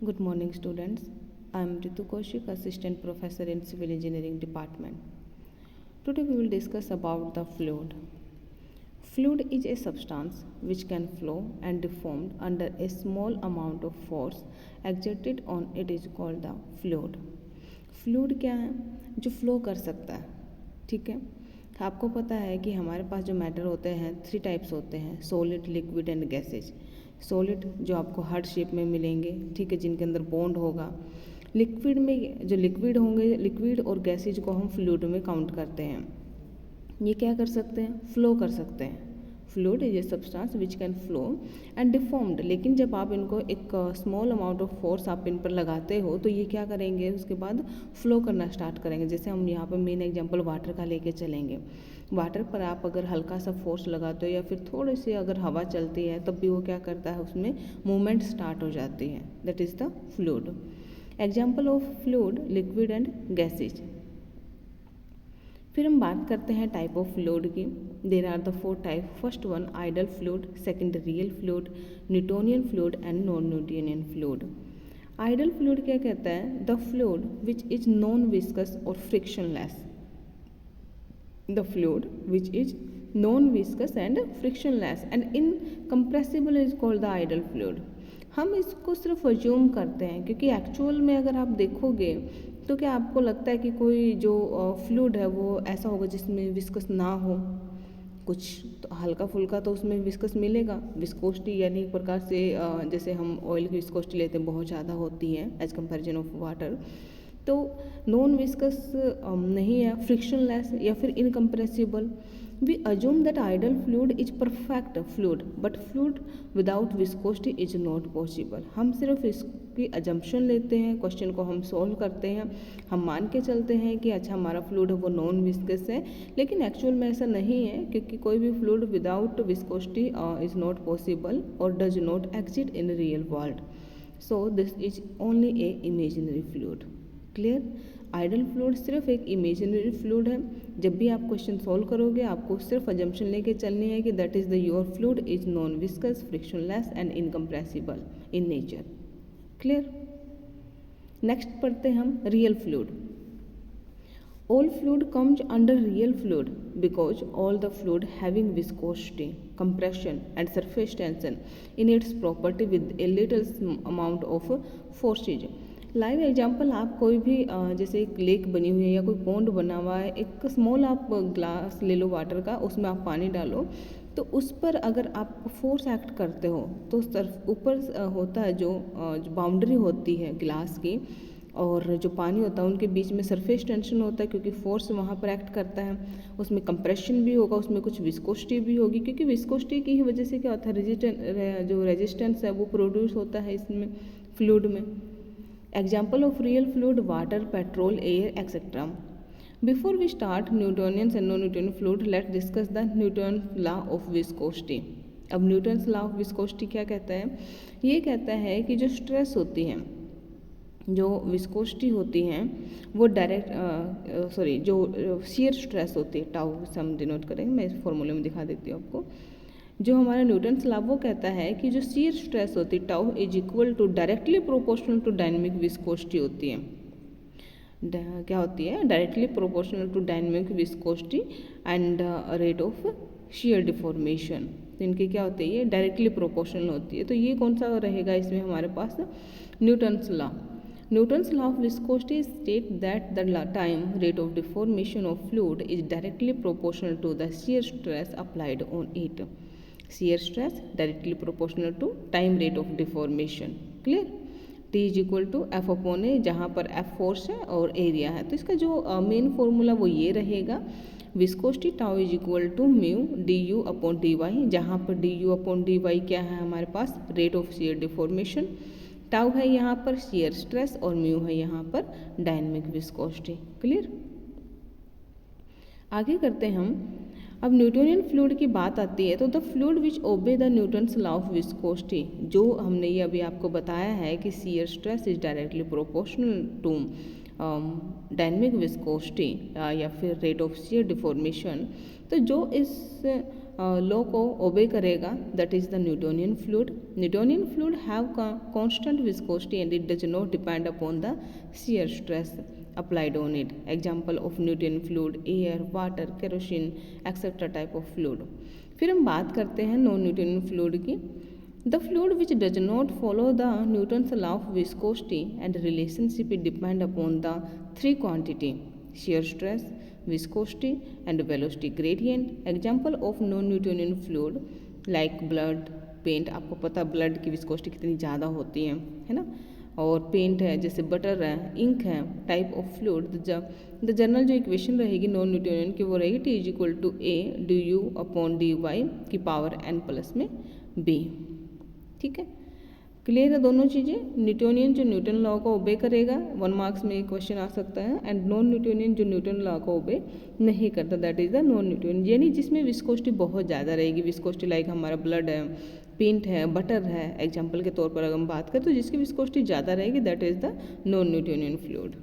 Good morning, students. I am Ritu Kaushik, Assistant Professor in Civil Engineering Department. Today we will discuss about the fluid. Fluid is a substance which can flow and deform under a small amount of force exerted on it is called the fluid. Fluid क्या है? जो flow कर सकता है, ठीक है। आपको पता है कि हमारे पास जो मैटर होते हैं 3 टाइप्स होते हैं, solid, liquid and gases. Solid जो आपको हार्ट शेप में मिलेंगे, ठीक है, जिनके अंदर बॉन्ड होगा। लिक्विड में जो लिक्विड होंगे, लिक्विड और गैसेज को हम फ्लूइड में काउंट करते हैं। ये क्या कर सकते हैं? फ्लो कर सकते हैं। Fluid is a substance which can flow and deformed. लेकिन जब आप इनको एक स्मॉल अमाउंट ऑफ फोर्स आप इन पर लगाते हो तो ये क्या करेंगे, उसके बाद फ्लो करना स्टार्ट करेंगे। जैसे हम यहाँ पर मेन एग्जांपल वाटर का लेके चलेंगे। वाटर पर आप अगर हल्का सा फोर्स लगाते हो या फिर थोड़ी सी अगर हवा चलती है तब भी वो क्या करता है, उसमें मूवमेंट स्टार्ट हो जाती है। That is the fluid. Example of fluid, liquid and gases. फिर हम बात करते हैं टाइप ऑफ फ्लूइड की। There are the 4 type. First one ideal fluid, second real fluid, Newtonian fluid and non Newtonian fluid. Ideal fluid क्या कहता है? The fluid which is non viscous और frictionless. The fluid which is non viscous and frictionless and incompressible is called the ideal fluid. हम इसको सिर्फ assume करते हैं क्योंकि एक्चुअल में अगर आप देखोगे तो क्या आपको लगता है कि कोई जो फ्लूइड है वो ऐसा होगा जिसमें विस्कस ना हो? कुछ तो हल्का फुल्का तो उसमें विस्कस मिलेगा। विस्कोसिटी यानी एक प्रकार से जैसे हम ऑयल की विस्कोसिटी लेते हैं बहुत ज़्यादा होती है एज कंपैरिजन ऑफ वाटर। तो नॉन विस्कस नहीं है, फ्रिक्शनलेस या फिर incompressible. We assume that ideal fluid is perfect fluid but fluid without viscosity is not possible. हम सिर्फ इसकी अजम्पशन लेते हैं, क्वेश्चन को हम सॉल्व करते हैं, हम मान के चलते हैं कि अच्छा हमारा फ्लूइड है वो नॉन विस्कस है, लेकिन एक्चुअल में ऐसा नहीं है क्योंकि कोई भी fluid without viscosity is not possible और does not exist in real world. So this is only a imaginary fluid. Clear? Ideal fluid सिर्फ एक इमेजिनरी फ्लूइड है। जब भी आप क्वेश्चन सॉल्व करोगे आपको सिर्फ अजम्पशन लेके चलनी है कि that is the your fluid is non viscous, frictionless and incompressible in nature. Clear? Next पढ़ते हैं हम real fluid. All fluid comes under real fluid because all the fluid having viscosity, compression and surface tension in its property with a little amount of forces। Live example, आप कोई भी जैसे एक lake बनी हुई है या कोई पॉन्ड बना हुआ है, एक स्मॉल आप ग्लास ले लो वाटर का, उसमें आप पानी डालो तो उस पर अगर आप फोर्स एक्ट करते हो तो ऊपर होता है जो बाउंड्री होती है ग्लास की और जो पानी होता है उनके बीच में सरफेस टेंशन होता है क्योंकि फोर्स वहाँ पर एक्ट करता है। उसमें कंप्रेशन भी होगा, उसमें कुछ विस्कोसिटी भी होगी क्योंकि विस्कोसिटी की ही वजह से क्या होता है, जो रेजिस्टेंस है वो प्रोड्यूस होता है इसमें फ्लूइड में। Example of real fluid: water, petrol, air, etc. Before we start Newtonian and non-Newtonian fluid, let's discuss the Newton's law of viscosity। अब न्यूटन्स लॉ ऑफ विस्कोसिटी क्या कहता है? ये कहता है कि जो स्ट्रेस होती है, जो विस्कोसिटी होती हैं वो डायरेक्ट जो शियर स्ट्रेस होती है, टाउ से हम डिनोट करेंगे, मैं इस फॉर्मूले में दिखा देती हूँ आपको। जो हमारा न्यूटन्स लॉ वो कहता है कि जो शियर स्ट्रेस होती है tau is equal to directly proportional to dynamic viscosity होती है। क्या होती है? Directly proportional to dynamic viscosity and rate of shear deformation. तो इनके क्या होते हैं? ये डायरेक्टली प्रोपोर्शनल होती है। तो ये कौन सा रहेगा इसमें हमारे पास? Newton's law. Newton's law of viscosity states that the time rate of deformation of fluid is directly proportional to the shear stress applied on it। shear stress directly proportional to time rate of deformation। Clear? T is equal to F upon A, जहाँ पर F force है और area है। तो इसका जो main formula वो ये रहेगा, viscosity tau is equal to mu d you upon D y, जहाँ पर d you upon D y क्या है हमारे पास? Rate of shear deformation. Tau है यहाँ पर शियर स्ट्रेस और म्यू है यहाँ पर डायनेमिक विस्कोसिटी। क्लियर? आगे करते हैं हम। अब न्यूटोनियन फ्लूइड की बात आती है तो the fluid which obey the Newton's law of viscosity, जो हमने ये अभी आपको बताया है कि shear stress is directly proportional to dynamic viscosity या फिर रेट ऑफ शियर डिफॉर्मेशन। तो जो इस लॉ को ओबे करेगा, that is the Newtonian fluid. Newtonian fluid have constant viscosity and it does not depend upon the shear stress applied on it. Example of Newtonian fluid: air, water, kerosene, etc. type of fluid. फिर हम बात करते हैं non Newtonian fluid की. The fluid which does not follow the Newton's law of viscosity and relationship it depend upon the three quantity: shear stress, viscosity and velocity gradient. Example of non Newtonian fluid like blood, paint. आपको पता blood की viscosity कितनी ज़्यादा होती है ना. और paint है, जैसे बटर है, इंक है, type of fluid. The general जो इक्वेशन रहेगी नॉन न्यूटोनियन की वो रहेगी T is equal to A D you upon D Y की पावर n प्लस में b. ठीक है, क्लियर है दोनों चीज़ें. न्यूटोनियन जो न्यूटन लॉ को ओबे करेगा, 1 मार्क्स में क्वेश्चन आ सकता है. एंड नॉन न्यूटोनियन जो न्यूटन लॉ को ओबे नहीं करता, that is the non Newtonian. यानी जिसमें विस्कोसिटी बहुत ज़्यादा रहेगी. विस्कोसिटी लाइक हमारा ब्लड है, पेंट है, बटर है, एग्जाम्पल के तौर पर अगर हम बात करें तो जिसकी विस्कोसिटी ज़्यादा रहेगी that is the non Newtonian fluid.